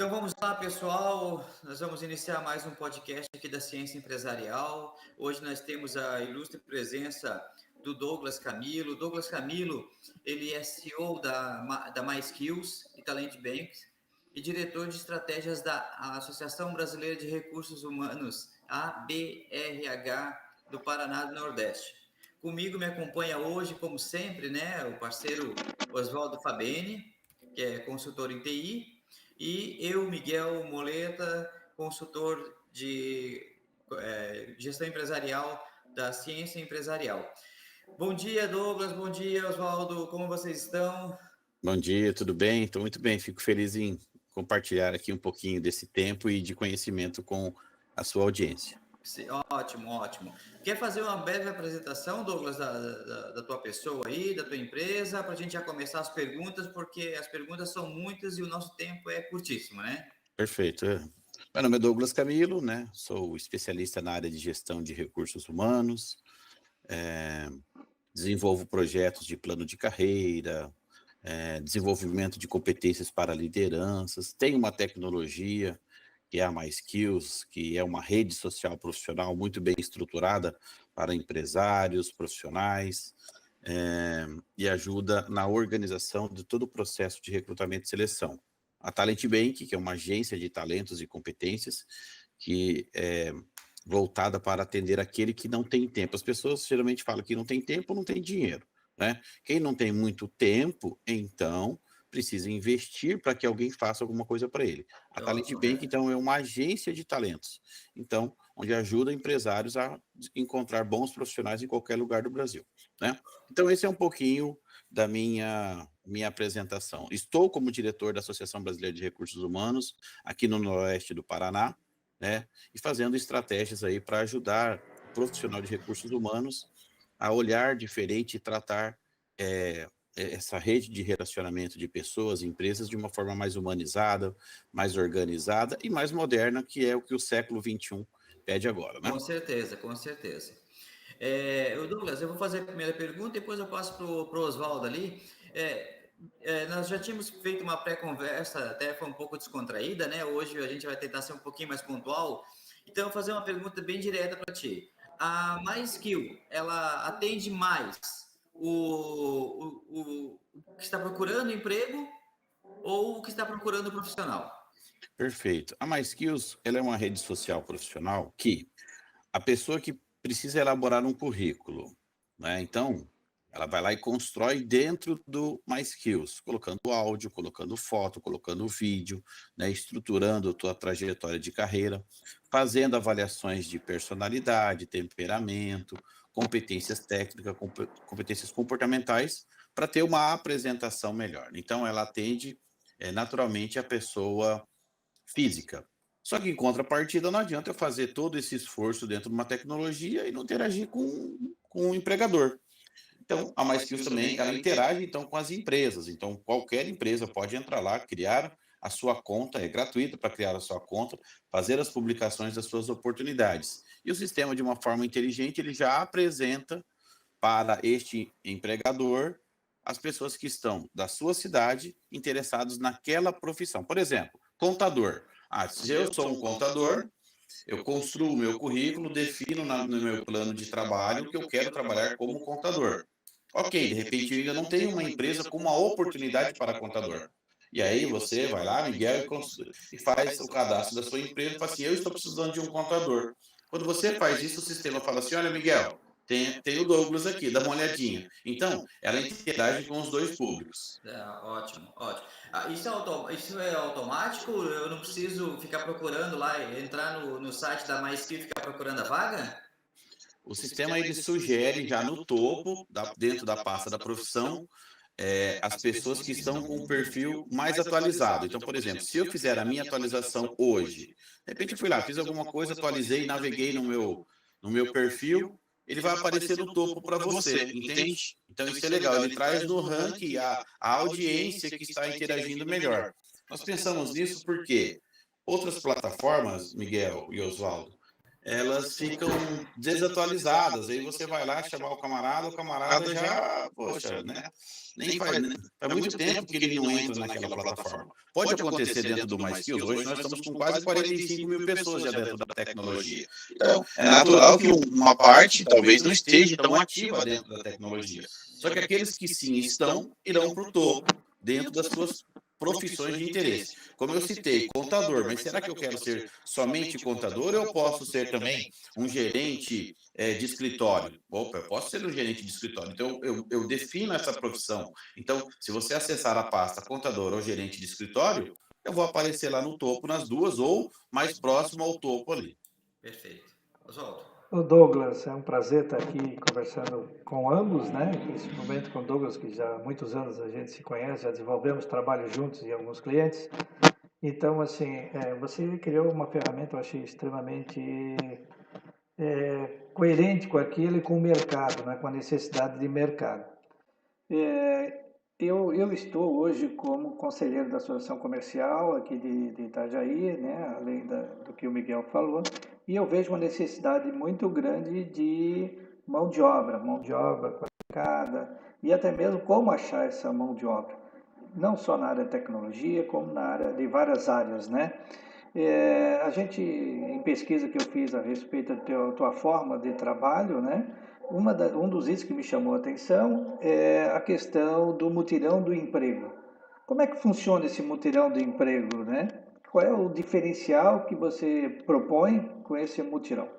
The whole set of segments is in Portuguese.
Então vamos lá, pessoal. Nós vamos iniciar mais um podcast aqui da Ciência Empresarial. Hoje nós temos a ilustre presença do Douglas Camilo. Douglas Camilo, ele é CEO da MySkills e Talent Banks e diretor de estratégias da Associação Brasileira de Recursos Humanos, ABRH, do Paraná do Nordeste. Comigo me acompanha hoje, como sempre, né, o parceiro Oswaldo Fabeni, que é consultor em TI, e eu, Miguel Moleta, consultor de gestão empresarial da Ciência Empresarial. Bom dia, Douglas, bom dia, Oswaldo, como vocês estão? Bom dia, tudo bem? Estou muito bem, fico feliz em compartilhar aqui um pouquinho desse tempo e de conhecimento com a sua audiência. Ótimo, ótimo. Quer fazer uma breve apresentação, Douglas, da tua pessoa aí, da tua empresa, para a gente já começar as perguntas, porque as perguntas são muitas e o nosso tempo é curtíssimo, né? Perfeito. Meu nome é Douglas Camilo, né? Sou especialista na área de gestão de recursos humanos, desenvolvo projetos de plano de carreira, desenvolvimento de competências para lideranças, tenho uma tecnologia que é a MySkills, que é uma rede social profissional muito bem estruturada para empresários, profissionais, e ajuda na organização de todo o processo de recrutamento e seleção. A Talent Bank, que é uma agência de talentos e competências, que é voltada para atender aquele que não tem tempo. As pessoas geralmente falam que não tem tempo, não tem dinheiro, né? Quem não tem muito tempo, então precisa investir para que alguém faça alguma coisa para ele. A Talent Bank, então, é uma agência de talentos, então, onde ajuda empresários a encontrar bons profissionais em qualquer lugar do Brasil, né? Então, esse é um pouquinho da minha apresentação. Estou como diretor da Associação Brasileira de Recursos Humanos, aqui no Noroeste do Paraná, né? E fazendo estratégias aí para ajudar o profissional de recursos humanos a olhar diferente e tratar essa rede de relacionamento de pessoas, empresas, de uma forma mais humanizada, mais organizada e mais moderna, que é o que o século XXI pede agora, né? Com certeza, com certeza. Douglas, eu vou fazer a primeira pergunta, depois eu passo para o Oswaldo ali. Nós já tínhamos feito uma pré-conversa, até foi um pouco descontraída, né? Hoje a gente vai tentar ser um pouquinho mais pontual. Então, eu vou fazer uma pergunta bem direta para ti. A MySkill, ela atende mais o que está procurando emprego ou o que está procurando profissional? Perfeito. A MySkills, ela é uma rede social profissional que a pessoa que precisa elaborar um currículo, né? Então, ela vai lá e constrói dentro do MySkills, colocando áudio, colocando foto, colocando vídeo, né? Estruturando a tua trajetória de carreira, fazendo avaliações de personalidade, temperamento, competências técnicas, competências comportamentais, para ter uma apresentação melhor. Então, ela atende naturalmente a pessoa física. Só que, em contrapartida, não adianta eu fazer todo esse esforço dentro de uma tecnologia e não interagir com o empregador. Então, a MySkills também, ela interage, então, com as empresas. Então, qualquer empresa pode entrar lá, criar a sua conta, é gratuito para criar a sua conta, fazer as publicações das suas oportunidades. E o sistema, de uma forma inteligente, ele já apresenta para este empregador as pessoas que estão da sua cidade interessados naquela profissão. Por exemplo, contador. Se eu sou um contador, eu construo o meu currículo, defino no meu plano de trabalho que eu quero trabalhar como contador. Ok, de repente eu ainda não tenho uma empresa com uma oportunidade para contador. E aí você vai lá, Miguel, e faz o cadastro da sua empresa e fala assim, eu estou precisando de um contador. Quando você faz isso, o sistema fala assim, olha, Miguel, tem o Douglas aqui, dá uma olhadinha. Então, ela interage com os dois públicos. Ótimo, ótimo. Isso é automático? Eu não preciso ficar procurando lá, entrar no site da MySkill e ficar procurando a vaga? O sistema ele sugere já no topo, dentro da pasta da profissão, as pessoas que estão com o perfil mais atualizado. Então, por exemplo, se eu fizer a minha atualização hoje, de repente eu fui lá, fiz alguma coisa, atualizei, naveguei no meu perfil, ele vai aparecer no topo para você, entende? Então isso é legal, ele traz no ranking a audiência que está interagindo melhor. Nós pensamos nisso porque outras plataformas, Miguel e Oswaldo, elas ficam desatualizadas. Aí você vai lá chamar o camarada já, poxa, né? Nem faz, né? Faz muito tempo que ele não entra naquela plataforma. Pode acontecer dentro do MySkills. Hoje nós estamos com quase 45 mil pessoas já dentro da tecnologia. Então, é natural que uma parte talvez não esteja tão ativa dentro da tecnologia. Só que aqueles que sim estão, irão para o topo dentro das suas profissões de interesse. Como eu citei, contador, mas será que eu quero ser somente contador ou eu posso ser também um gerente de escritório? Opa, eu posso ser um gerente de escritório. Então, eu defino essa profissão. Então, se você acessar a pasta contador ou gerente de escritório, eu vou aparecer lá no topo nas duas ou mais próximo ao topo ali. Perfeito. Oswaldo. O Douglas, é um prazer estar aqui conversando com ambos, né? Esse momento com o Douglas, que já há muitos anos a gente se conhece, já desenvolvemos trabalho juntos em alguns clientes. Então, assim, você criou uma ferramenta, eu achei extremamente coerente com aquilo e com o mercado, né? Com a necessidade de mercado. Eu estou hoje como conselheiro da Associação Comercial aqui de Itajaí, né? Além do que o Miguel falou, e eu vejo uma necessidade muito grande de mão de obra qualificada e até mesmo como achar essa mão de obra, não só na área de tecnologia, como na área de várias áreas, né? A gente, em pesquisa que eu fiz a respeito da tua forma de trabalho, né? Um dos itens que me chamou a atenção é a questão do mutirão do emprego. Como é que funciona esse mutirão do emprego, né? Qual é o diferencial que você propõe com esse mutirão?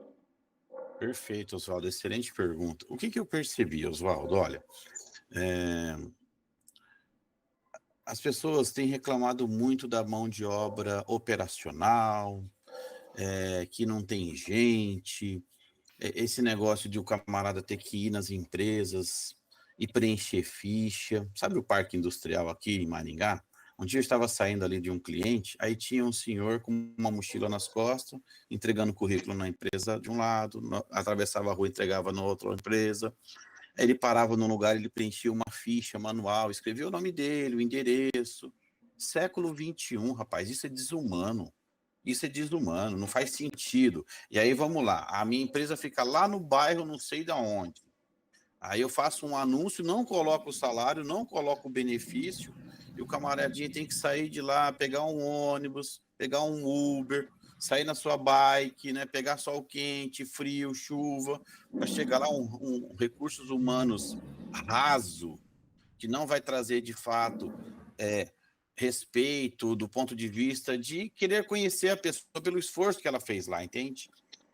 Perfeito, Oswaldo. Excelente pergunta. O que eu percebi, Oswaldo? Olha, as pessoas têm reclamado muito da mão de obra operacional, que não tem gente, esse negócio de o camarada ter que ir nas empresas e preencher ficha. Sabe o parque industrial aqui em Maringá? Um dia eu estava saindo ali de um cliente, aí tinha um senhor com uma mochila nas costas, entregando currículo na empresa de um lado, atravessava a rua, entregava na outra empresa. Aí ele parava num lugar, ele preenchia uma ficha manual, escrevia o nome dele, o endereço. Século XXI, rapaz, isso é desumano. Isso é desumano, não faz sentido. E aí, vamos lá, a minha empresa fica lá no bairro, não sei de onde. Aí eu faço um anúncio, não coloco o salário, não coloco o benefício, e o camaradinho tem que sair de lá, pegar um ônibus, pegar um Uber, sair na sua bike, né, pegar sol quente, frio, chuva, para chegar lá um recursos humanos raso, que não vai trazer, de fato, respeito do ponto de vista de querer conhecer a pessoa pelo esforço que ela fez lá, entende?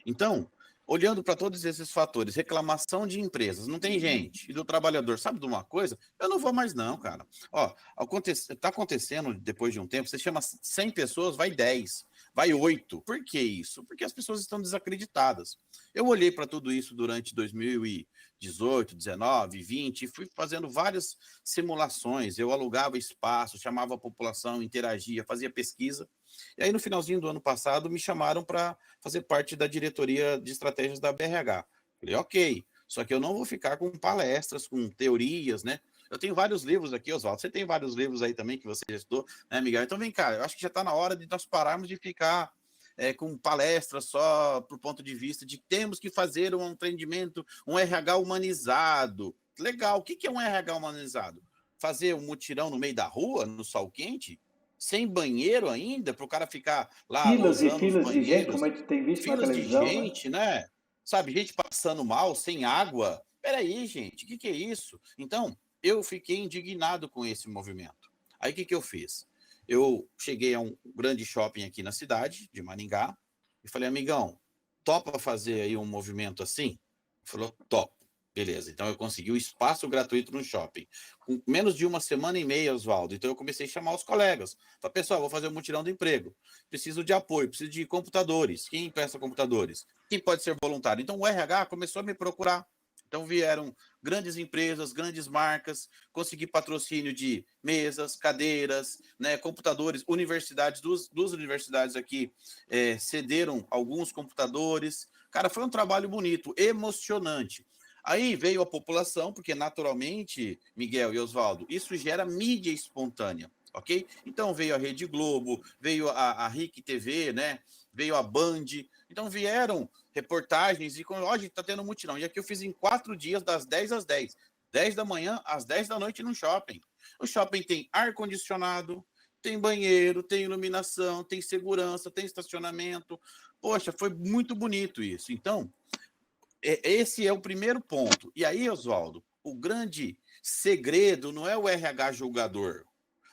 Então, olhando para todos esses fatores, reclamação de empresas, não tem gente, e do trabalhador, sabe de uma coisa? Eu não vou mais não, cara. Ó, tá acontecendo, depois de um tempo, você chama 100 pessoas, vai 10, vai 8. Por que isso? Porque as pessoas estão desacreditadas. Eu olhei para tudo isso durante 2018, 19, 20, e fui fazendo várias simulações. Eu alugava espaço, chamava a população, interagia, fazia pesquisa. E aí, no finalzinho do ano passado, me chamaram para fazer parte da diretoria de estratégias da BRH. Falei, ok, só que eu não vou ficar com palestras, com teorias, né? Eu tenho vários livros aqui, Oswaldo. Você tem vários livros aí também que você já estudou, né, Miguel? Então vem cá, eu acho que já está na hora de nós pararmos de ficar com palestras só para o ponto de vista de que temos que fazer um atendimento, um RH humanizado. Legal, o que é um RH humanizado? Fazer um mutirão no meio da rua, no sol quente? Sem banheiro ainda, para o cara ficar lá Filas e usando os filas de gente, banheiros, como a gente tem visto na filas de televisão, né? gente, né? Sabe, gente passando mal, sem água. Peraí, gente, o que é isso? Então, eu fiquei indignado com esse movimento. Aí, o que eu fiz? Eu cheguei a um grande shopping aqui na cidade, de Maringá, e falei, amigão, topa fazer aí um movimento assim? Ele falou, top. Beleza, então eu consegui o espaço gratuito no shopping. Com menos de uma semana e meia, Oswaldo, então eu comecei a chamar os colegas. Falei, pessoal, vou fazer um mutirão do emprego. Preciso de apoio, preciso de computadores. Quem empresta computadores? Quem pode ser voluntário? Então o RH começou a me procurar. Então vieram grandes empresas, grandes marcas, consegui patrocínio de mesas, cadeiras, né, computadores, universidades, duas universidades aqui cederam alguns computadores. Cara, foi um trabalho bonito, emocionante. Aí veio a população, porque naturalmente, Miguel e Oswaldo, isso gera mídia espontânea, ok? Então veio a Rede Globo, veio a RIC TV, né? Veio a Band. Então vieram reportagens, e ó, a gente está tendo mutirão. E aqui eu fiz em 4 dias, das 10 às 10. 10 da manhã às 10 da noite no shopping. O shopping tem ar-condicionado, tem banheiro, tem iluminação, tem segurança, tem estacionamento. Poxa, foi muito bonito isso. Então, esse é o primeiro ponto. E aí, Oswaldo, o grande segredo não é o RH julgador.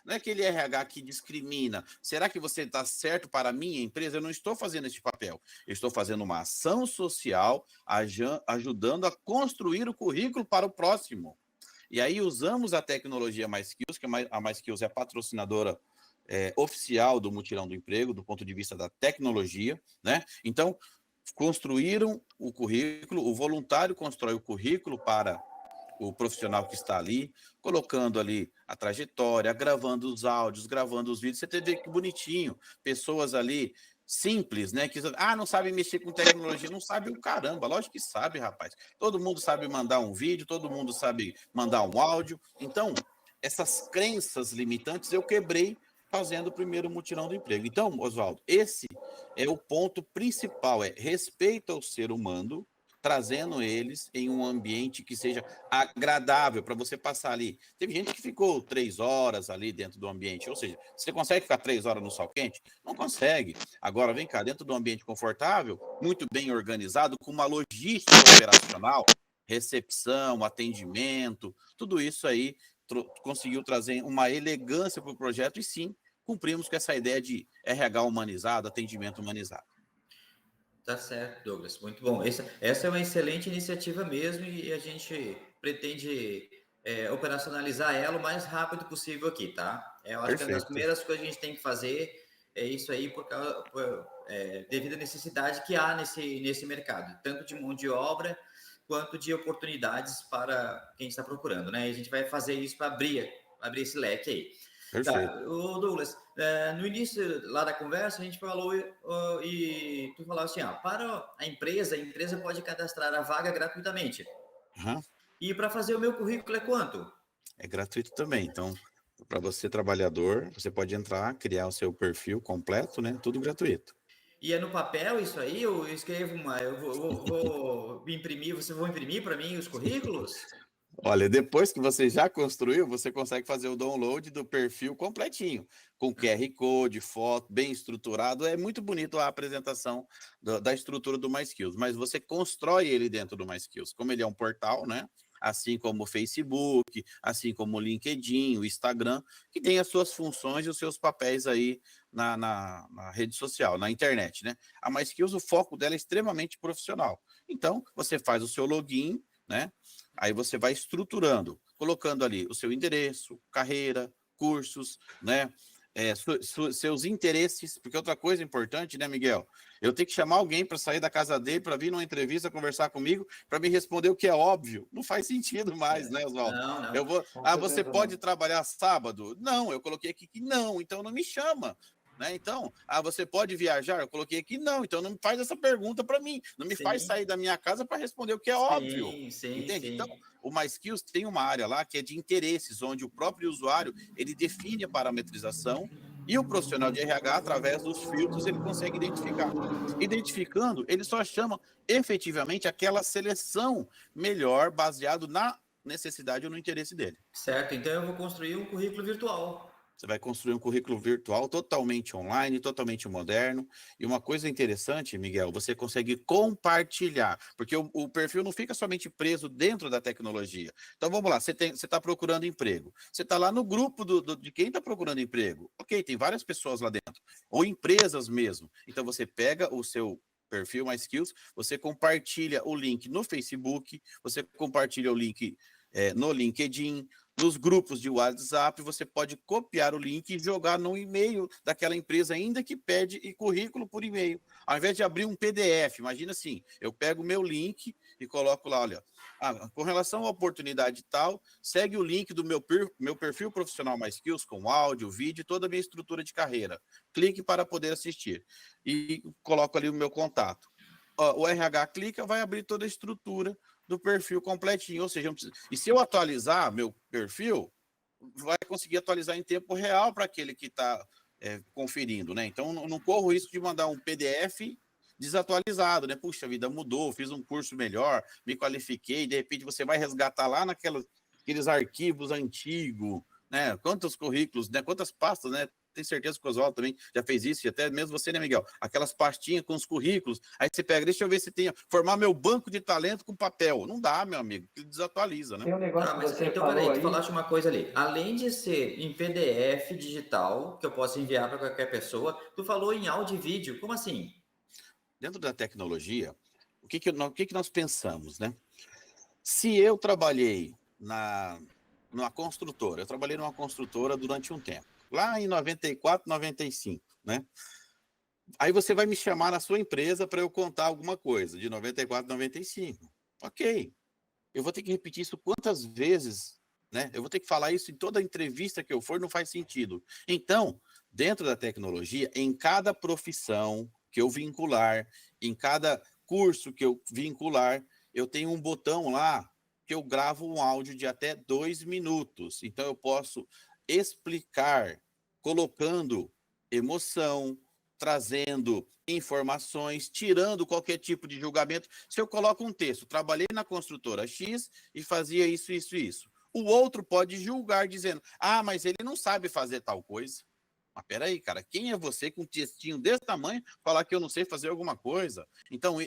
Não é aquele RH que discrimina. Será que você está certo para a minha empresa? Eu não estou fazendo esse papel. Eu estou fazendo uma ação social, ajudando a construir o currículo para o próximo. E aí usamos a tecnologia MySkills, que a MySkills é a patrocinadora oficial do Mutirão do Emprego, do ponto de vista da tecnologia, né? Então, construíram o currículo, o voluntário constrói o currículo para o profissional que está ali, colocando ali a trajetória, gravando os áudios, gravando os vídeos. Você vê que bonitinho, pessoas ali simples, né? Que não sabe mexer com tecnologia, não sabe o caramba, lógico que sabe, rapaz. Todo mundo sabe mandar um vídeo, todo mundo sabe mandar um áudio. Então, essas crenças limitantes eu quebrei fazendo o primeiro mutirão do emprego. Então, Oswaldo, esse é o ponto principal, é respeito ao ser humano, trazendo eles em um ambiente que seja agradável para você passar ali. Teve gente que ficou 3 horas ali dentro do ambiente, ou seja, você consegue ficar 3 horas no sol quente? Não consegue. Agora, vem cá, dentro de um ambiente confortável, muito bem organizado, com uma logística operacional, recepção, atendimento, tudo isso aí conseguiu trazer uma elegância para o projeto e sim, cumprimos com essa ideia de RH humanizado, atendimento humanizado. Tá certo, Douglas. Muito bom. Essa é uma excelente iniciativa mesmo e a gente pretende operacionalizar ela o mais rápido possível aqui, tá? Eu acho que uma das primeiras coisas que a gente tem que fazer é isso aí devido à necessidade que há nesse mercado, tanto de mão de obra quanto de oportunidades para quem está procurando, né? E a gente vai fazer isso para abrir esse leque aí. Perfeito. Tá, Douglas, no início lá da conversa, a gente falou e tu falou assim, para a empresa pode cadastrar a vaga gratuitamente. Uhum. E para fazer o meu currículo é quanto? É gratuito também. Então, para você, trabalhador, você pode entrar, criar o seu perfil completo, né? Tudo gratuito. E é no papel isso aí? Eu escrevo eu vou imprimir, você vai imprimir para mim os currículos? Olha, depois que você já construiu, você consegue fazer o download do perfil completinho, com QR Code, foto, bem estruturado. É muito bonito a apresentação da estrutura do MySkills, mas você constrói ele dentro do MySkills. Como ele é um portal, né? Assim como o Facebook, assim como o LinkedIn, o Instagram, que tem as suas funções e os seus papéis aí na rede social, na internet, né? A MySkills, o foco dela é extremamente profissional. Então, você faz o seu login, né? Aí você vai estruturando, colocando ali o seu endereço, carreira, cursos, né? Seus interesses, porque outra coisa importante, né, Miguel? Eu tenho que chamar alguém para sair da casa dele, para vir numa entrevista, conversar comigo, para me responder o que é óbvio. Não faz sentido mais, né, Oswaldo? Não. Eu vou. Você pode trabalhar sábado? Não, eu coloquei aqui que não, então não me chama. Né? Então, você pode viajar? Eu coloquei aqui não, então não me faz essa pergunta para mim, não me faz sair da minha casa para responder o que é óbvio. Entende? Então, o MySkills tem uma área lá que é de interesses, onde o próprio usuário ele define a parametrização e o profissional de RH, através dos filtros, ele consegue identificar. Identificando, ele só chama efetivamente aquela seleção melhor baseado na necessidade ou no interesse dele. Certo, então eu vou construir um currículo virtual. Você vai construir um currículo virtual totalmente online, totalmente moderno. E uma coisa interessante, Miguel, você consegue compartilhar, porque o perfil não fica somente preso dentro da tecnologia. Então, vamos lá, você está procurando emprego. Você está lá no grupo de quem está procurando emprego. Ok, tem várias pessoas lá dentro, ou empresas mesmo. Então, você pega o seu perfil MySkills, você compartilha o link no Facebook, você compartilha o link no LinkedIn, nos grupos de WhatsApp, você pode copiar o link e jogar no e-mail daquela empresa, ainda que pede currículo por e-mail. Ao invés de abrir um PDF, imagina assim, eu pego o meu link e coloco lá, olha, com relação à oportunidade tal, segue o link do meu perfil profissional MySkills, com áudio, vídeo, toda a minha estrutura de carreira. Clique para poder assistir. E coloco ali o meu contato. O RH clica, vai abrir toda a estrutura do perfil completinho, ou seja, e se eu atualizar meu perfil, vai conseguir atualizar em tempo real para aquele que está conferindo, né? Então, não corro o risco de mandar um PDF desatualizado, né? Puxa, a vida mudou, fiz um curso melhor, me qualifiquei, de repente você vai resgatar lá aqueles arquivos antigos, né? Quantos currículos, né? Quantas pastas, né? Tenho certeza que o Oswaldo também já fez isso, e até mesmo você, né, Miguel? Aquelas pastinhas com os currículos, aí você pega, deixa eu ver se tem, formar meu banco de talento com papel. Não dá, meu amigo, que desatualiza, né? Tem um negócio Tá, que mas você então falou peraí, tu aí. falaste uma coisa ali. Além de ser em PDF digital, que eu posso enviar para qualquer pessoa, tu falou em áudio e vídeo. Como assim? Dentro da tecnologia, o que que nós pensamos, né? Se eu trabalhei numa construtora, eu trabalhei numa construtora durante um tempo, lá em 94, 95, né? Aí você vai me chamar na sua empresa para eu contar alguma coisa de 94, 95. Ok, eu vou ter que repetir isso quantas vezes, né? Eu vou ter que falar isso em toda entrevista que eu for, não faz sentido. Então, dentro da tecnologia, em cada profissão que eu vincular, em cada curso que eu vincular, eu tenho um botão lá que eu gravo um áudio de até 2 minutos. Então, eu posso explicar, colocando emoção, trazendo informações, tirando qualquer tipo de julgamento. Se eu coloco um texto, trabalhei na construtora X e fazia isso, isso e isso. O outro pode julgar dizendo, ah, mas ele não sabe fazer tal coisa. Mas peraí, cara, quem é você com um textinho desse tamanho falar que eu não sei fazer alguma coisa? Então,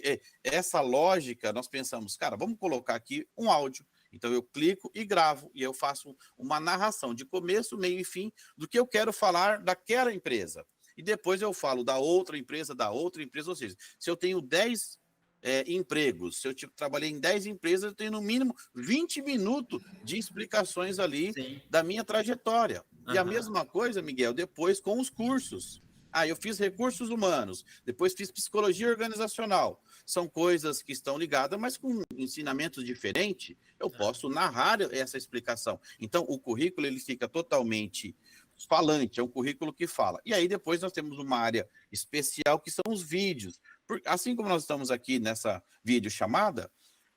essa lógica, nós pensamos, cara, vamos colocar aqui um áudio. Então, eu clico e gravo, e eu faço uma narração de começo, meio e fim do que eu quero falar daquela empresa. E depois eu falo da outra empresa, ou seja, se eu tenho 10 empregos, se eu trabalhei em 10 empresas, eu tenho no mínimo 20 minutos de explicações ali Sim. da minha trajetória. E a Aham. mesma coisa, Miguel, depois com os cursos. Ah, eu fiz recursos humanos, depois fiz psicologia organizacional. São coisas que estão ligadas, mas com ensinamentos diferentes, eu posso narrar essa explicação. Então, o currículo ele fica totalmente falante, é um currículo que fala. E aí depois nós temos uma área especial que são os vídeos. Assim como nós estamos aqui nessa videochamada,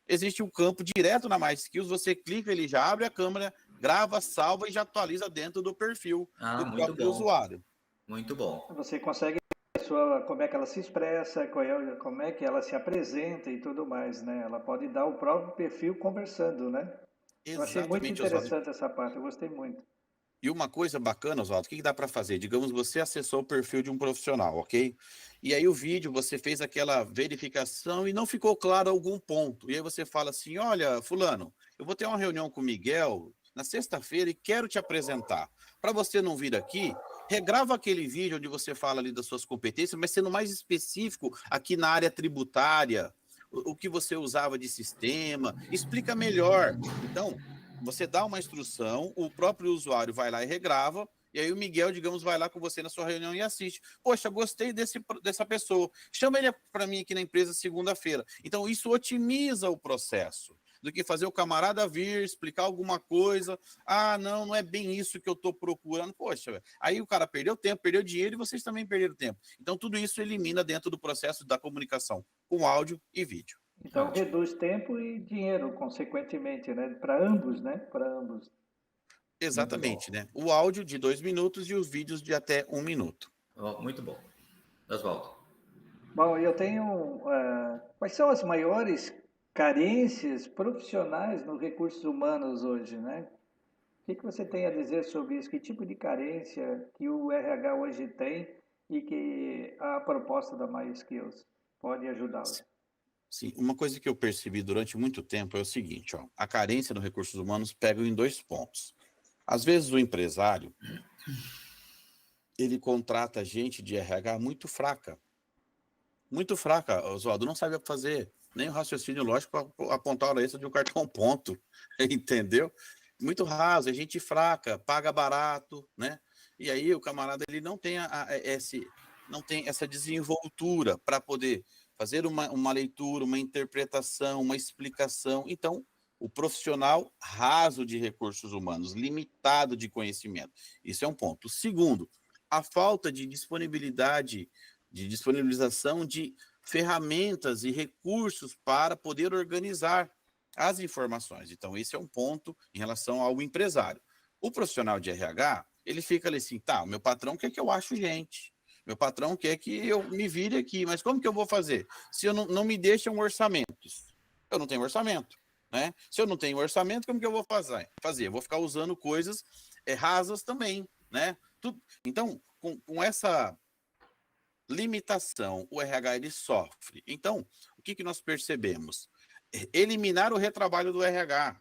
existe um campo direto na Mais Skills, você clica, ele já abre a câmera, grava, salva e já atualiza dentro do perfil Ah, do muito próprio bom. usuário. Muito bom. Você consegue ver como é que ela se expressa, como é que ela se apresenta e tudo mais, né? Ela pode dar o próprio perfil conversando, né? Eu achei muito Exatamente, Oswaldo. interessante essa parte, eu gostei muito. E uma coisa bacana, Oswaldo, o que dá para fazer? Digamos, você acessou o perfil de um profissional, ok? E aí o vídeo, você fez aquela verificação e não ficou claro algum ponto. E aí você fala assim, olha, fulano, eu vou ter uma reunião com o Miguel na sexta-feira e quero te apresentar. Para você não vir aqui, regrava aquele vídeo onde você fala ali das suas competências, mas sendo mais específico aqui na área tributária, o que você usava de sistema, explica melhor. Então, você dá uma instrução, o próprio usuário vai lá e regrava, e aí o Miguel, digamos, vai lá com você na sua reunião e assiste. Poxa, gostei dessa pessoa. Chama ele para mim aqui na empresa segunda-feira. Então, isso otimiza o processo do que fazer o camarada vir, explicar alguma coisa. Ah, não, não é bem isso que eu estou procurando. Poxa, aí o cara perdeu tempo, perdeu dinheiro e vocês também perderam tempo. Então, tudo isso elimina dentro do processo da comunicação com áudio e vídeo. Então Ótimo. reduz tempo e dinheiro, consequentemente, né? Para ambos, né? Para ambos. Muito bom. Exatamente, né? O áudio de 2 minutos e os vídeos de até 1 minuto. Muito bom. Oswaldo. Bom, eu tenho. Quais são as maiores carências profissionais nos recursos humanos hoje, né? O que você tem a dizer sobre isso? Que tipo de carência que o RH hoje tem e que a proposta da MySkills pode ajudá-los? Sim, uma coisa que eu percebi durante muito tempo é o seguinte, ó, a carência nos recursos humanos pega em 2 pontos. Às vezes o empresário, ele contrata gente de RH muito fraca, Oswaldo, não sabe fazer nem o raciocínio lógico para apontar a hora extra de um cartão ponto, entendeu? Muito raso, é gente fraca, paga barato, né? E aí o camarada ele não tem não tem essa desenvoltura para poder fazer uma leitura, uma interpretação, uma explicação. Então, o profissional raso de recursos humanos, limitado de conhecimento. Isso é um ponto. Segundo, a falta de disponibilização de ferramentas e recursos para poder organizar as informações. Então, esse é um ponto em relação ao empresário. O profissional de RH, ele fica ali assim, tá, o meu patrão quer que eu ache gente, Meu patrão quer que eu me vire aqui, mas como que eu vou fazer? Se eu não me deixam orçamentos, eu não tenho orçamento, né? Se eu não tenho orçamento, como que eu vou fazer? Eu vou ficar usando coisas rasas também, né? Então, com essa limitação, o RH ele sofre. Então, o que nós percebemos? Eliminar o retrabalho do RH.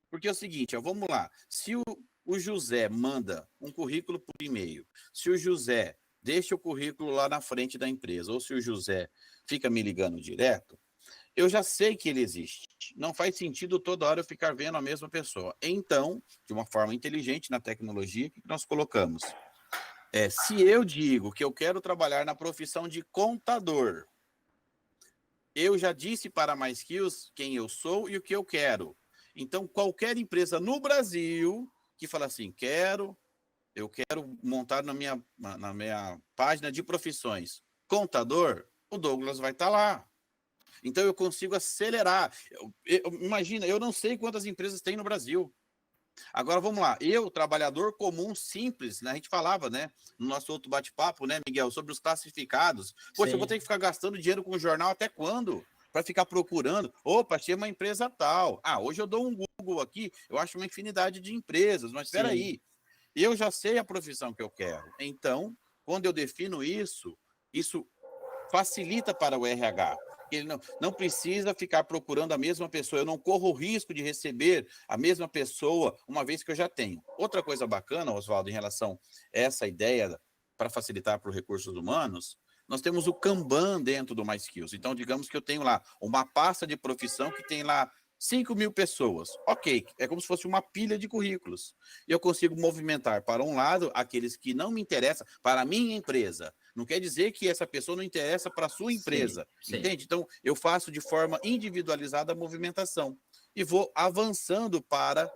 Porque é o seguinte, ó, vamos lá, se o José manda um currículo por e-mail, se o José deixa o currículo lá na frente da empresa, ou se o José fica me ligando direto, eu já sei que ele existe. Não faz sentido toda hora eu ficar vendo a mesma pessoa. Então, de uma forma inteligente na tecnologia, o que nós colocamos? Se eu digo que eu quero trabalhar na profissão de contador, eu já disse para a MySkills quem eu sou e o que eu quero. Então, qualquer empresa no Brasil que fala assim, eu quero montar na minha página de profissões contador, o Douglas vai estar lá. Então, eu consigo acelerar. Imagina, eu não sei quantas empresas tem no Brasil. Agora, vamos lá. Eu, trabalhador comum, simples, né? A gente falava, né? No nosso outro bate-papo, né, Miguel, sobre os classificados. Poxa, Sim. eu vou ter que ficar gastando dinheiro com o jornal até quando? Para ficar procurando. Opa, achei uma empresa tal. Hoje eu dou um Google aqui, eu acho uma infinidade de empresas, mas espera aí. Eu já sei a profissão que eu quero. Então, quando eu defino isso facilita para o RH. Ele não precisa ficar procurando a mesma pessoa. Eu não corro o risco de receber a mesma pessoa, uma vez que eu já tenho. Outra coisa bacana, Oswaldo, em relação a essa ideia para facilitar para os recursos humanos, nós temos o Kanban dentro do MySkills. Então, digamos que eu tenho lá uma pasta de profissão que tem lá 5.000 pessoas. Ok, é como se fosse uma pilha de currículos. E eu consigo movimentar para um lado aqueles que não me interessam para a minha empresa. Não quer dizer que essa pessoa não interessa para a sua empresa, entende? Então, eu faço de forma individualizada a movimentação e vou avançando para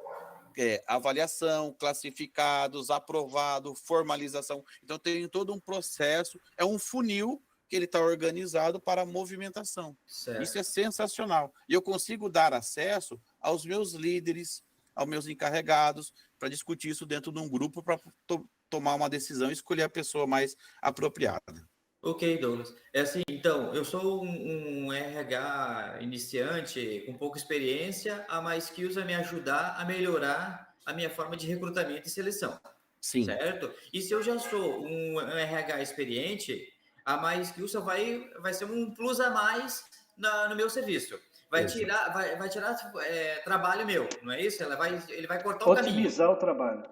avaliação, classificados, aprovado, formalização. Então, tem todo um processo, é um funil que ele está organizado para a movimentação. Certo. Isso é sensacional. E eu consigo dar acesso aos meus líderes, aos meus encarregados, para discutir isso dentro de um grupo, para tomar uma decisão e escolher a pessoa mais apropriada. Ok, Douglas. É assim, então, eu sou um RH iniciante com pouca experiência, a MySkills vai me ajudar a melhorar a minha forma de recrutamento e seleção. Sim. Certo? E se eu já sou um RH experiente, a MySkills só vai ser um plus a mais no meu serviço. Vai tirar trabalho meu, não é isso? Ele vai cortar o caminho. Otimizar o trabalho.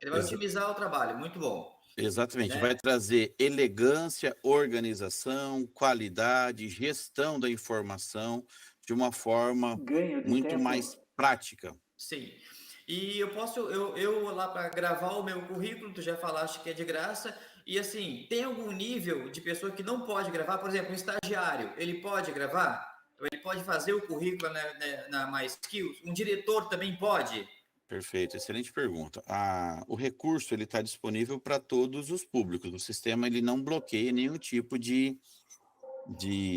Ele vai otimizar o trabalho, muito bom. Exatamente, né? Vai trazer elegância, organização, qualidade, gestão da informação de uma forma muito mais prática. Sim. E eu posso, eu lá para gravar o meu currículo, tu já falaste que é de graça, e assim, tem algum nível de pessoa que não pode gravar? Por exemplo, um estagiário, ele pode gravar? Ele pode fazer o currículo na MySkills? Um diretor também pode? Perfeito, excelente pergunta. O recurso ele está disponível para todos os públicos. O sistema ele não bloqueia nenhum tipo de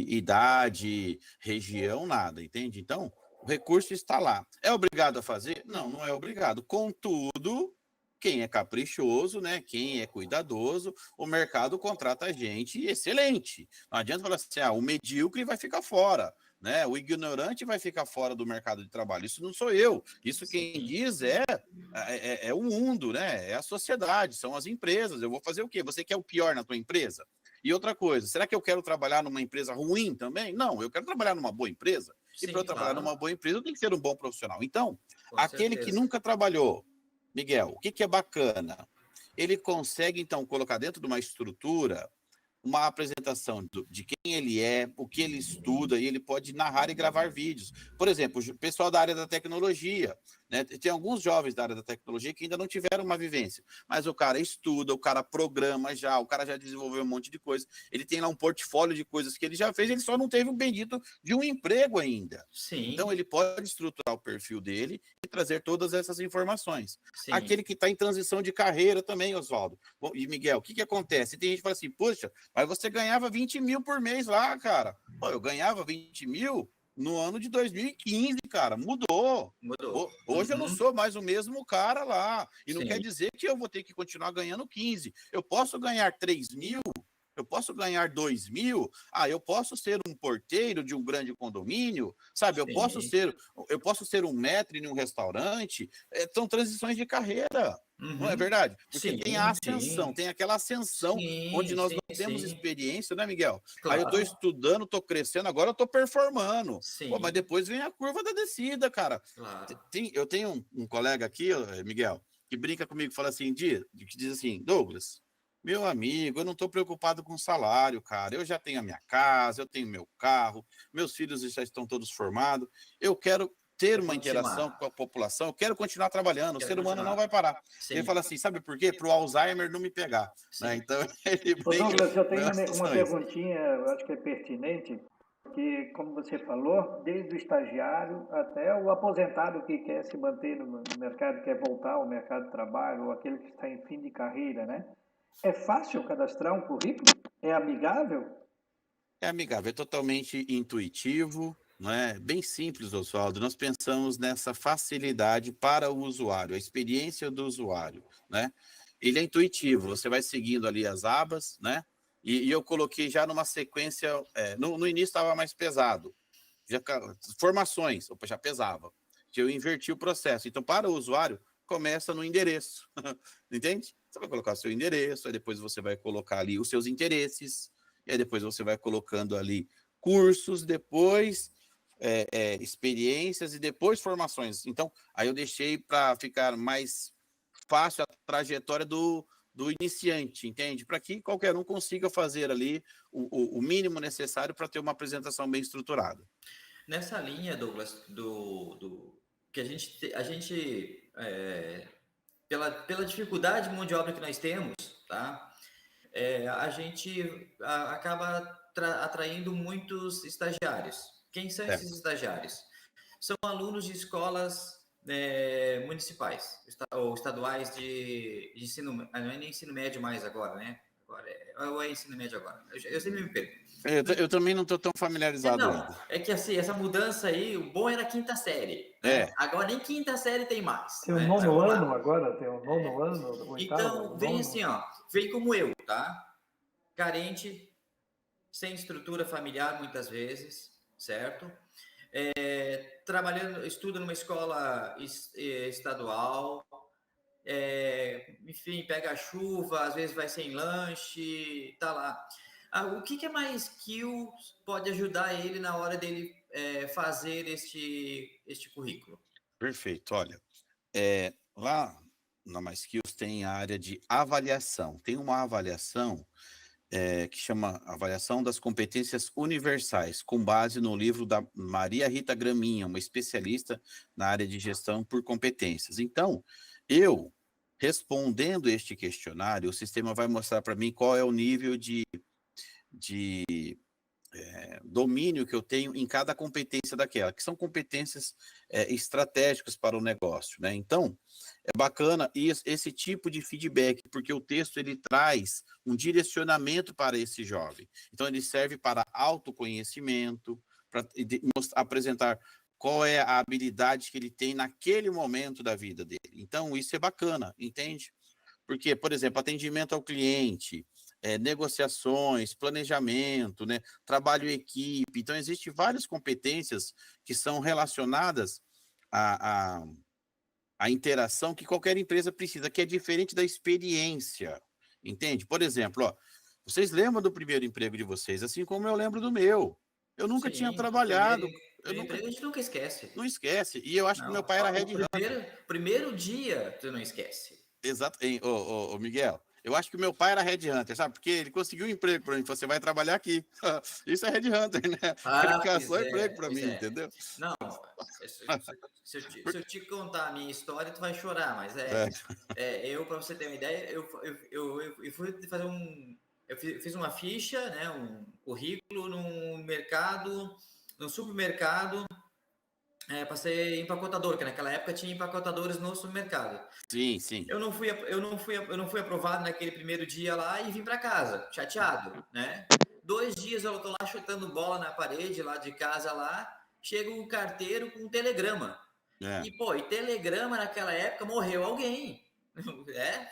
idade, região, nada, entende? Então, o recurso está lá. É obrigado a fazer? Não, não é obrigado. Contudo, quem é caprichoso, né? Quem é cuidadoso, o mercado contrata gente excelente. Não adianta falar assim, o medíocre vai ficar fora. Né? O ignorante vai ficar fora do mercado de trabalho. Isso não sou eu. Isso quem diz é o mundo, né? É a sociedade, são as empresas. Eu vou fazer o quê? Você quer o pior na tua empresa? E outra coisa, será que eu quero trabalhar numa empresa ruim também? Não, eu quero trabalhar numa boa empresa. Sim, e para eu trabalhar numa boa empresa, eu tenho que ser um bom profissional. Então, aquele que nunca trabalhou, Miguel, o que é bacana? Ele consegue, então, colocar dentro de uma estrutura uma apresentação de quem ele é, o que ele estuda, e ele pode narrar e gravar vídeos. Por exemplo, o pessoal da área da tecnologia, né? Tem alguns jovens da área da tecnologia que ainda não tiveram uma vivência, mas o cara estuda, o cara programa já, o cara já desenvolveu um monte de coisa, ele tem lá um portfólio de coisas que ele já fez, ele só não teve um bendito de um emprego ainda. Sim. Então, ele pode estruturar o perfil dele e trazer todas essas informações. Sim. Aquele que está em transição de carreira também, Oswaldo. Bom, e, Miguel, o que acontece? Tem gente que fala assim, poxa, mas você ganhava 20 mil por mês lá, cara. Pô, eu ganhava 20 mil no ano de 2015, cara. Mudou. Hoje eu não sou mais o mesmo cara lá. E não quer dizer que eu vou ter que continuar ganhando 15. Eu posso ganhar 3 mil Eu posso ganhar 2.000, eu posso ser um porteiro de um grande condomínio, sabe? Eu Sim. posso ser um maître em um restaurante. São transições de carreira, não é Uhum. verdade? Porque tem a Sim, ascensão, sim. tem aquela ascensão onde Sim, nós sim, não temos sim. experiência, né, Miguel? Aí eu estou Claro. estudando, estou crescendo, agora eu estou performando. Pô, mas Sim, depois vem a curva da descida, cara. claro. Eu tenho um colega aqui, Miguel, que brinca comigo, fala assim, que diz assim, Douglas, meu amigo, eu não estou preocupado com salário, cara. Eu já tenho a minha casa, eu tenho meu carro, meus filhos já estão todos formados. Eu quero ter Quero uma interação continuar. com a população, eu quero continuar trabalhando. O Quero ser humano não continuar. vai parar. Ele Sim, fala assim, sabe por quê? Para o Alzheimer não me pegar, né? sim. Então ele Ô brinca Douglas, eu com tenho uma relação a isso. perguntinha, eu acho que é pertinente, que, como você falou, desde o estagiário até o aposentado que quer se manter no mercado, quer voltar ao mercado de trabalho, ou aquele que está em fim de carreira, né? É fácil cadastrar um currículo? É amigável? É amigável, é totalmente intuitivo, não é? Bem simples, Oswaldo. Nós pensamos nessa facilidade para o usuário, a experiência do usuário, né? Ele é intuitivo, você vai seguindo ali as abas, né? E eu coloquei já numa sequência, no início estava mais pesado, formações, opa, já pesava, que eu inverti o processo. Então, para o usuário, começa no endereço, entende? Você vai colocar o seu endereço, aí depois você vai colocar ali os seus interesses, e aí depois você vai colocando ali cursos, depois experiências e depois formações. Então, aí eu deixei para ficar mais fácil a trajetória do iniciante, entende? Para que qualquer um consiga fazer ali o mínimo necessário para ter uma apresentação bem estruturada. Nessa linha, Douglas, que pela dificuldade de mão de obra que nós temos, tá? A gente acaba atraindo muitos estagiários. Quem são esses Certo. estagiários? São alunos de escolas municipais ou estaduais de ensino, não é nem ensino médio mais agora, né? Agora ou é ensino médio agora? Eu sempre me perco. Eu também não estou tão familiarizado Não, ainda. é que assim, essa mudança aí, o bom era a quinta série, né? É, Agora nem quinta série tem mais, Tem o né? Mas nono vamos ano lá. agora, tem o nono ano, o oitavo, Então, o vem nono. assim, ó, vem como eu, tá? Carente, sem estrutura familiar muitas vezes, certo? Trabalhando, estuda numa escola estadual, enfim, pega a chuva, às vezes vai sem lanche, tá lá. O que é mais skill pode ajudar ele na hora dele fazer este currículo? perfeito. Olha, lá na MySkills tem a área de avaliação. Tem uma avaliação que chama Avaliação das Competências Universais, com base no livro da Maria Rita Graminha, uma especialista na área de gestão por competências. Então, eu, respondendo este questionário, o sistema vai mostrar para mim qual é o nível de domínio que eu tenho em cada competência daquela, que são competências estratégicas para o negócio, né? Então, é bacana esse tipo de feedback, porque o texto ele traz um direcionamento para esse jovem. Então, ele serve para autoconhecimento, para apresentar qual é a habilidade que ele tem naquele momento da vida dele. Então, isso é bacana, entende? Porque, por exemplo, atendimento ao cliente, negociações, planejamento, né, trabalho em equipe. Então, existem várias competências que são relacionadas à, à interação que qualquer empresa precisa, que é diferente da experiência, entende? Por exemplo, ó, vocês lembram do primeiro emprego de vocês, assim como eu lembro do meu. Eu nunca tinha Sim, o primeiro, trabalhado, eu primeiro nunca, emprego a gente nunca esquece. não esquece. E eu acho que meu Não, pai era o headhunter. primeiro dia tu não esquece. Exato, hein, ô, Miguel. Eu acho que o meu pai era headhunter, sabe? Porque ele conseguiu um emprego para mim. Você vai trabalhar aqui. Isso é headhunter, né? Ele caçou emprego para Pois mim, é. entendeu? Não, se eu te contar a minha história, tu vai chorar, mas É, eu, para você ter uma ideia, eu fui fazer fiz uma ficha, né, um currículo num supermercado, para ser empacotador, que naquela época tinha empacotadores no supermercado. sim, sim. Eu não fui aprovado naquele primeiro dia lá e vim para casa, chateado, né? 2 dias eu tô lá chutando bola na parede lá de casa lá, chega um carteiro com um telegrama. É, E telegrama naquela época morreu alguém.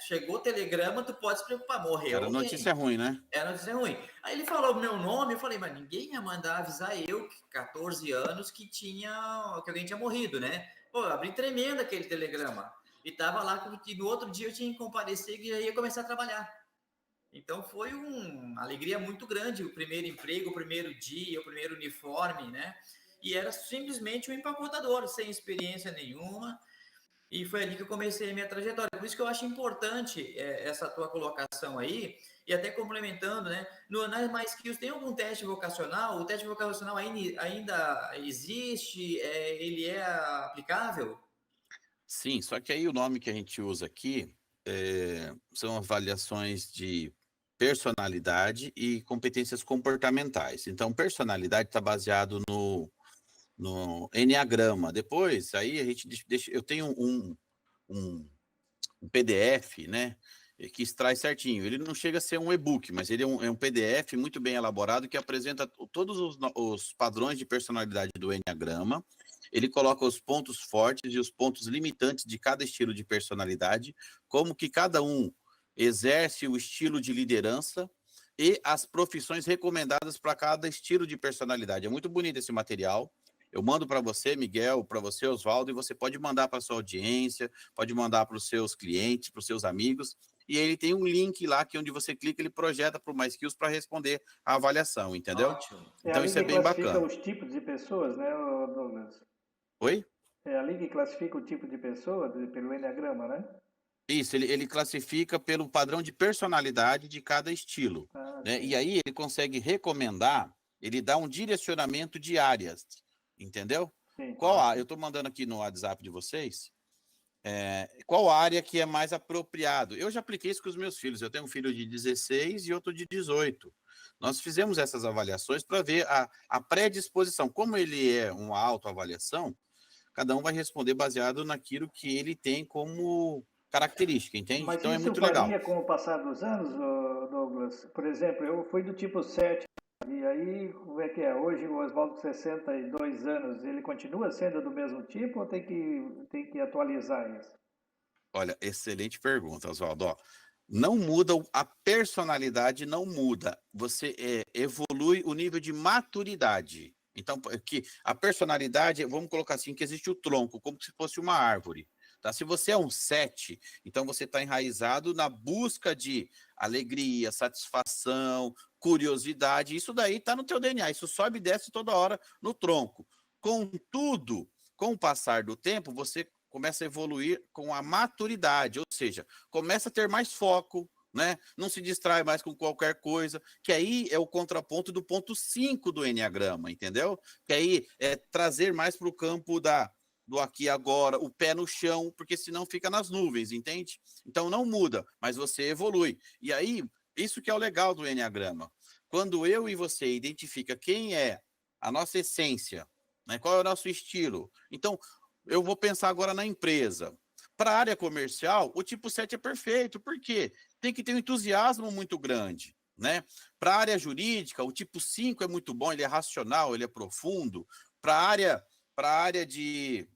Chegou o telegrama, tu pode se preocupar, morreu Era alguém. notícia ruim, né? Era notícia ruim. Aí ele falou meu nome, eu falei, mas ninguém ia mandar avisar eu, 14 anos, que alguém tinha morrido, né? Pô, eu abri tremendo aquele telegrama. E tava lá, que no outro dia eu tinha que comparecer e já ia começar a trabalhar. Então foi uma alegria muito grande, o primeiro emprego, o primeiro dia, o primeiro uniforme, né? E era simplesmente um empacotador, sem experiência nenhuma, e foi ali que eu comecei a minha trajetória. Por isso que eu acho importante essa tua colocação aí, e até complementando, né? Na MySkills tem algum teste vocacional? O teste vocacional ainda existe? Ele é aplicável? Sim, só que aí o nome que a gente usa aqui são avaliações de personalidade e competências comportamentais. Então, personalidade está baseado no enneagrama. Depois, aí a gente deixa, eu tenho um PDF, né, que extrai certinho. Ele não chega a ser um e-book, mas ele é um PDF muito bem elaborado que apresenta todos os padrões de personalidade do enneagrama. Ele coloca os pontos fortes e os pontos limitantes de cada estilo de personalidade, como que cada um exerce o estilo de liderança e as profissões recomendadas para cada estilo de personalidade. É muito bonito esse material. Eu mando para você, Miguel, para você, Oswaldo, e você pode mandar para sua audiência, pode mandar para os seus clientes, para os seus amigos, e ele tem um link lá que onde você clica, ele projeta para o MySkills para responder a avaliação, entendeu? Ótimo. É Então ali isso é que bem classifica bacana. os tipos de pessoas, né, Douglas? Oi? É ali que classifica o tipo de pessoa pelo Enneagrama, né? Isso, ele classifica pelo padrão de personalidade de cada estilo, Ah, né? E sim. aí ele consegue recomendar, ele dá um direcionamento de áreas, entendeu? Sim. Eu estou mandando aqui no WhatsApp de vocês, qual área que é mais apropriado. Eu já apliquei isso com os meus filhos, eu tenho um filho de 16 e outro de 18. Nós fizemos essas avaliações para ver a predisposição. Como ele é uma autoavaliação, cada um vai responder baseado naquilo que ele tem como característica, entende? Mas Então é isso muito legal. varia com o passar dos anos, Douglas? Por exemplo, eu fui do tipo 7, e aí, como é que é? Hoje o Oswaldo, com 62 anos, ele continua sendo do mesmo tipo ou tem que atualizar isso? Olha, excelente pergunta, Oswaldo. Ó, não muda, a personalidade não muda. Você evolui o nível de maturidade. Então, que a personalidade, vamos colocar assim, que existe o tronco, como se fosse uma árvore. Tá? Se você é um 7, então você está enraizado na busca de alegria, satisfação, curiosidade. Isso daí está no teu DNA. Isso sobe e desce toda hora no tronco. Contudo, com o passar do tempo, você começa a evoluir com a maturidade, ou seja, começa a ter mais foco, né? Não se distrai mais com qualquer coisa, que aí é o contraponto do ponto 5 do Enneagrama, entendeu? Que aí é trazer mais para o campo do aqui e agora, o pé no chão, porque senão fica nas nuvens, entende? Então não muda, mas você evolui. E aí, isso que é o legal do Enneagrama. Quando eu e você identifica quem é a nossa essência, né? Qual é o nosso estilo? Então, eu vou pensar agora na empresa. Para a área comercial, o tipo 7 é perfeito. Por quê? Tem que ter um entusiasmo muito grande. Né? Para a área jurídica, o tipo 5 é muito bom, ele é racional, ele é profundo. Para a área de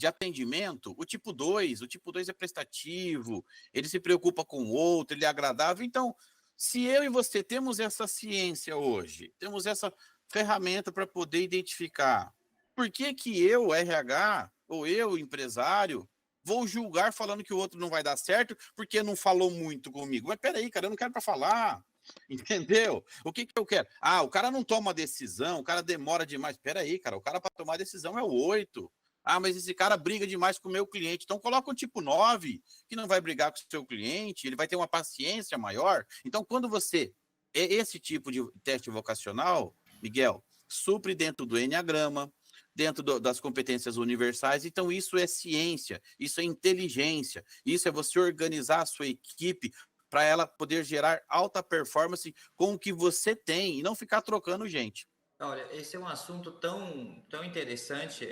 atendimento, o tipo 2 é prestativo, ele se preocupa com o outro, ele é agradável. Então, se eu e você temos essa ciência hoje, temos essa ferramenta para poder identificar por que que eu, RH, ou eu, empresário, vou julgar falando que o outro não vai dar certo porque não falou muito comigo. Mas peraí, cara, eu não quero para falar. Entendeu? O que que eu quero? Ah, o cara não toma decisão, o cara demora demais. Peraí, cara, o cara para tomar decisão é o 8. Ah, mas esse cara briga demais com o meu cliente. Então coloca um tipo 9, que não vai brigar com o seu cliente, ele vai ter uma paciência maior. Então, quando você esse tipo de teste vocacional, Miguel, supre dentro do Enneagrama, dentro das competências universais. Então, isso é ciência, isso é inteligência, isso é você organizar a sua equipe para ela poder gerar alta performance com o que você tem e não ficar trocando gente. Olha, esse é um assunto tão interessante.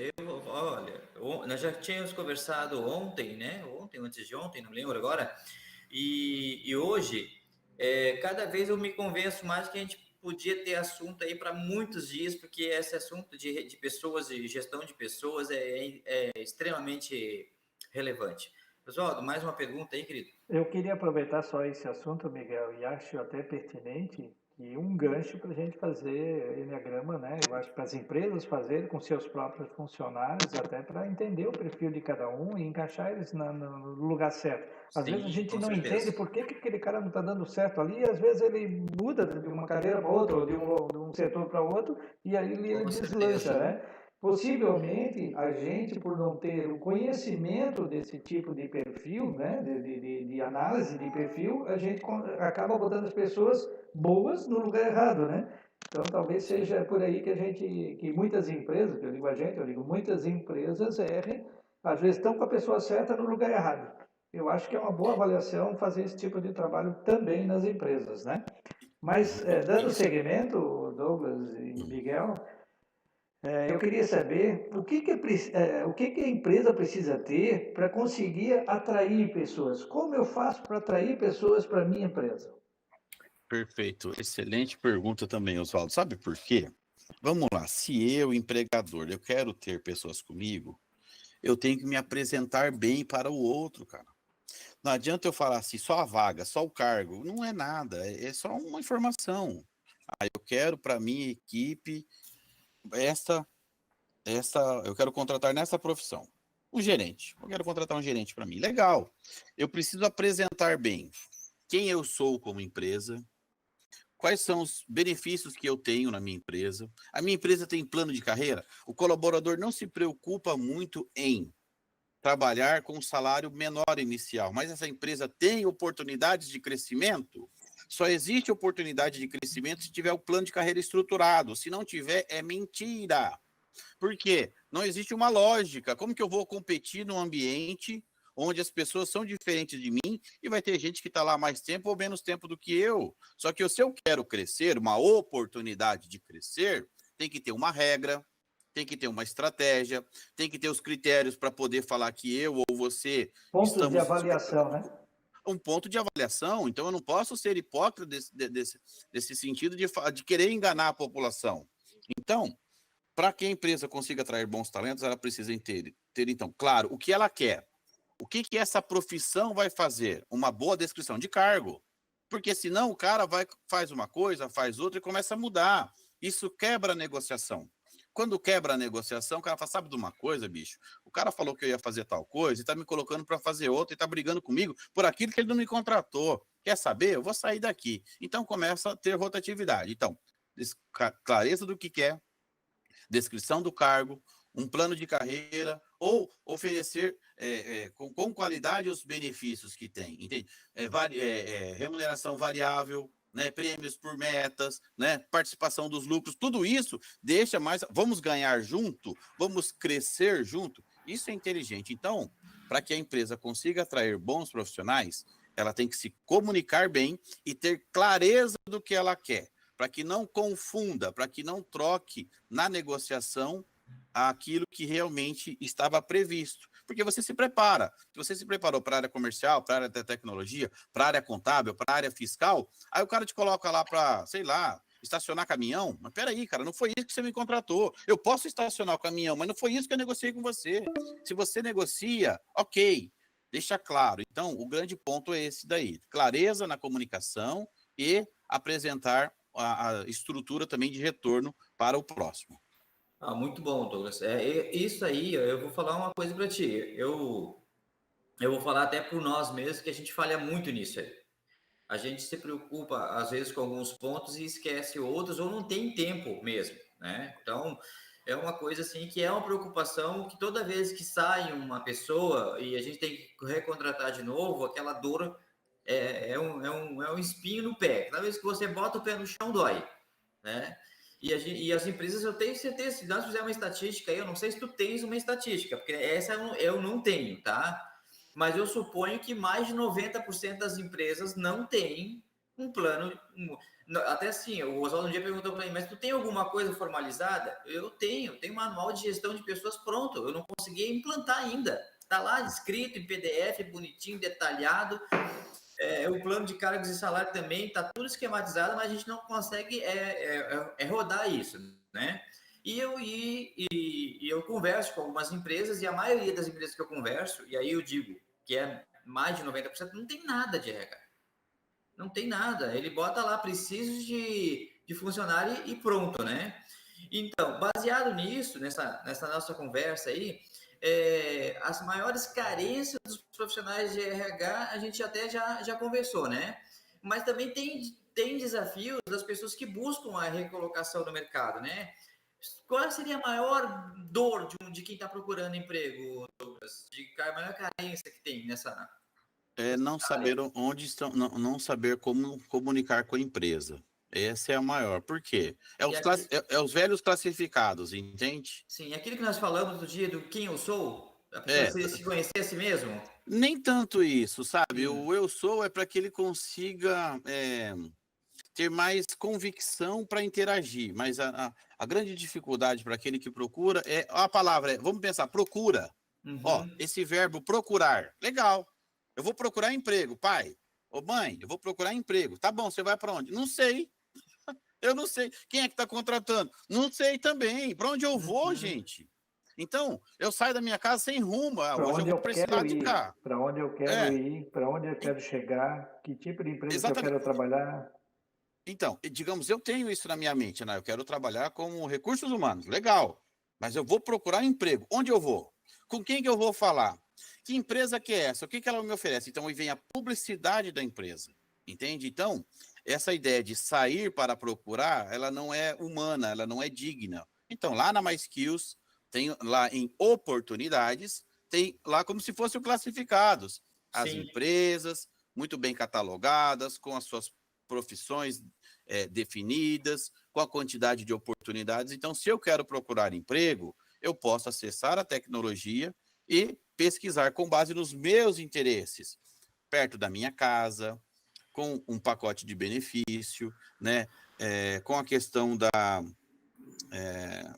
Olha, nós já tínhamos conversado ontem, né? Ontem, antes de ontem, não lembro agora. E hoje, cada vez eu me convenço mais que a gente podia ter assunto aí para muitos dias, porque esse assunto de pessoas e gestão de pessoas é extremamente relevante. Oswaldo, mais uma pergunta aí, querido? Eu queria aproveitar só esse assunto, Miguel, e acho até pertinente e um gancho para a gente fazer enneagrama, né? Eu acho para as empresas fazerem com seus próprios funcionários, até para entender o perfil de cada um e encaixar eles no lugar certo. Às vezes a Sim, gente com não entende certeza. por que aquele cara não está dando certo ali, e às vezes ele muda de uma cadeira para outra, ou de um setor para outro, e aí ele Com deslancha, certeza. né? Possivelmente, a gente, por não ter o conhecimento desse tipo de perfil, né, de análise de perfil, a gente acaba botando as pessoas boas no lugar errado, né? Então, talvez seja por aí que muitas empresas, que eu digo a gente, eu digo muitas empresas errem, às vezes estão com a pessoa certa no lugar errado. Eu acho que é uma boa avaliação fazer esse tipo de trabalho também nas empresas, né? Mas, dando Isso. seguimento, Douglas e Miguel, eu queria saber o que a empresa precisa ter para conseguir atrair pessoas. Como eu faço para atrair pessoas para a minha empresa? Perfeito. Excelente pergunta também, Oswaldo. Sabe por quê? Vamos lá. Se eu, empregador, eu quero ter pessoas comigo, eu tenho que me apresentar bem para o outro, cara. Não adianta eu falar assim, só a vaga, só o cargo. Não é nada, é só uma informação. Ah, eu quero para minha equipe esta, eu quero contratar nessa profissão. Um gerente. Eu quero contratar um gerente para mim. Legal. Eu preciso apresentar bem quem eu sou como empresa, quais são os benefícios que eu tenho na minha empresa. A minha empresa tem plano de carreira. O colaborador não se preocupa muito em trabalhar com um salário menor inicial, mas essa empresa tem oportunidades de crescimento? Só existe oportunidade de crescimento se tiver o plano de carreira estruturado. Se não tiver, é mentira. Por quê? Não existe uma lógica. Como que eu vou competir num ambiente onde as pessoas são diferentes de mim e vai ter gente que está lá mais tempo ou menos tempo do que eu? Só que se eu quero crescer, uma oportunidade de crescer, tem que ter uma regra, tem que ter uma estratégia, tem que ter os critérios para poder falar que eu ou você Pontos de estamos avaliação, né? um ponto de avaliação. Então, eu não posso ser hipócrita desse sentido de querer enganar a população. Então, para que a empresa consiga atrair bons talentos, ela precisa ter, então, claro, o que ela quer. O que essa profissão vai fazer? Uma boa descrição de cargo. Porque senão o cara faz uma coisa, faz outra e começa a mudar. Isso quebra a negociação. Quando quebra a negociação, o cara fala, sabe de uma coisa, bicho? O cara falou que eu ia fazer tal coisa e tá me colocando para fazer outra e tá brigando comigo por aquilo que ele não me contratou. Quer saber? Eu vou sair daqui. Então começa a ter rotatividade. Então, clareza do que quer, descrição do cargo, um plano de carreira ou oferecer com qualidade os benefícios que tem, entende? Remuneração variável, né, prêmios por metas, né, participação dos lucros, tudo isso deixa mais. Vamos ganhar junto, vamos crescer junto. Isso é inteligente. Então, para que a empresa consiga atrair bons profissionais, ela tem que se comunicar bem e ter clareza do que ela quer, para que não confunda, para que não troque na negociação aquilo que realmente estava previsto. Porque você se prepara. Se você se preparou para a área comercial, para a área da tecnologia, para a área contábil, para a área fiscal, aí o cara te coloca lá para, sei lá, estacionar caminhão. Mas peraí, cara, não foi isso que você me contratou. Eu posso estacionar o caminhão, mas não foi isso que eu negociei com você. Se você negocia, ok, deixa claro. Então, o grande ponto é esse daí. Clareza na comunicação e apresentar a estrutura também de retorno para o próximo. Ah, muito bom, Douglas. Isso aí, eu vou falar uma coisa para ti. Eu vou falar até por nós mesmos que a gente falha muito nisso aí. A gente se preocupa, às vezes, com alguns pontos e esquece outros, ou não tem tempo mesmo, né? Então, é uma coisa assim que é uma preocupação que toda vez que sai uma pessoa e a gente tem que recontratar de novo, aquela dor é um espinho no pé. Cada vez que você bota o pé no chão, dói, né? E as empresas, eu tenho certeza, se nós fizermos uma estatística aí, eu não sei se tu tens uma estatística, porque essa eu não tenho, tá? Mas eu suponho que mais de 90% das empresas não têm um plano. Até assim, o Oswaldo um dia perguntou para mim, mas tu tem alguma coisa formalizada? Eu tenho manual de gestão de pessoas pronto, eu não consegui implantar ainda. Está lá escrito em PDF, bonitinho, detalhado. O plano de cargos e salário também está tudo esquematizado, mas a gente não consegue rodar isso, né? E eu converso com algumas empresas, e a maioria das empresas que eu converso, e aí eu digo que é mais de 90%, não tem nada de RH. Não tem nada. Ele bota lá, preciso de funcionário e pronto, né? Então, baseado nisso, nessa nossa conversa aí, as maiores carências dos profissionais de RH, a gente até já conversou, né? Mas também tem desafios das pessoas que buscam a recolocação no mercado, né? Qual seria a maior dor de quem está procurando emprego, Douglas? A maior carência que tem nessa Não saber onde estão, não saber como comunicar com a empresa. Essa é a maior. Por quê? Os velhos classificados, entende? Sim, aquilo que nós falamos do dia do quem eu sou, a pessoa É, se conhecer a si mesmo. nem tanto isso, sabe? O eu sou é para que ele consiga ter mais convicção para interagir, mas a grande dificuldade para aquele que procura a palavra vamos pensar, procura. Ó, esse verbo procurar, legal. Eu vou procurar emprego, pai. Ô mãe, eu vou procurar emprego. Tá bom, você vai para onde? Não sei. Eu não sei. Quem é que está contratando? Não sei também. Para onde eu vou, gente? Então, eu saio da minha casa sem rumo. Hoje eu vou precisar de cá. Para onde eu quero ir, para onde eu quero chegar, que tipo de empresa que eu quero trabalhar. Então, digamos, eu tenho isso na minha mente, né? Eu quero trabalhar como recursos humanos. Legal. Mas eu vou procurar emprego. Onde eu vou? Com quem que eu vou falar? Que empresa que é essa? O que ela me oferece? Então, aí vem a publicidade da empresa. Entende? Então, essa ideia de sair para procurar, ela não é humana, ela não é digna. Então, lá na MySkills, tem lá em oportunidades, tem lá como se fossem classificados. As empresas, muito bem catalogadas, com as suas profissões definidas, com a quantidade de oportunidades. Então, se eu quero procurar emprego, eu posso acessar a tecnologia e pesquisar com base nos meus interesses, perto da minha casa, com um pacote de benefício, né? Com a questão da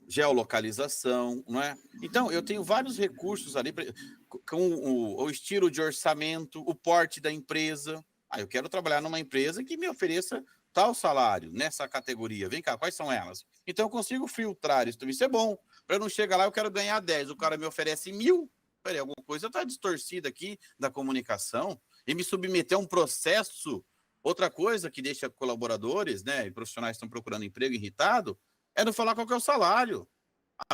geolocalização, não é? Então, eu tenho vários recursos ali, com o estilo de orçamento, o porte da empresa. Eu quero trabalhar numa empresa que me ofereça tal salário, nessa categoria. Vem cá, quais são elas? Então, eu consigo filtrar isso. Isso é bom. Para não chegar lá, eu quero ganhar 10, o cara me oferece 1.000. Peraí, alguma coisa está distorcida aqui da comunicação e me submeter a um processo. Outra coisa que deixa colaboradores, né, e profissionais que estão procurando emprego irritado, é não falar qual que é o salário.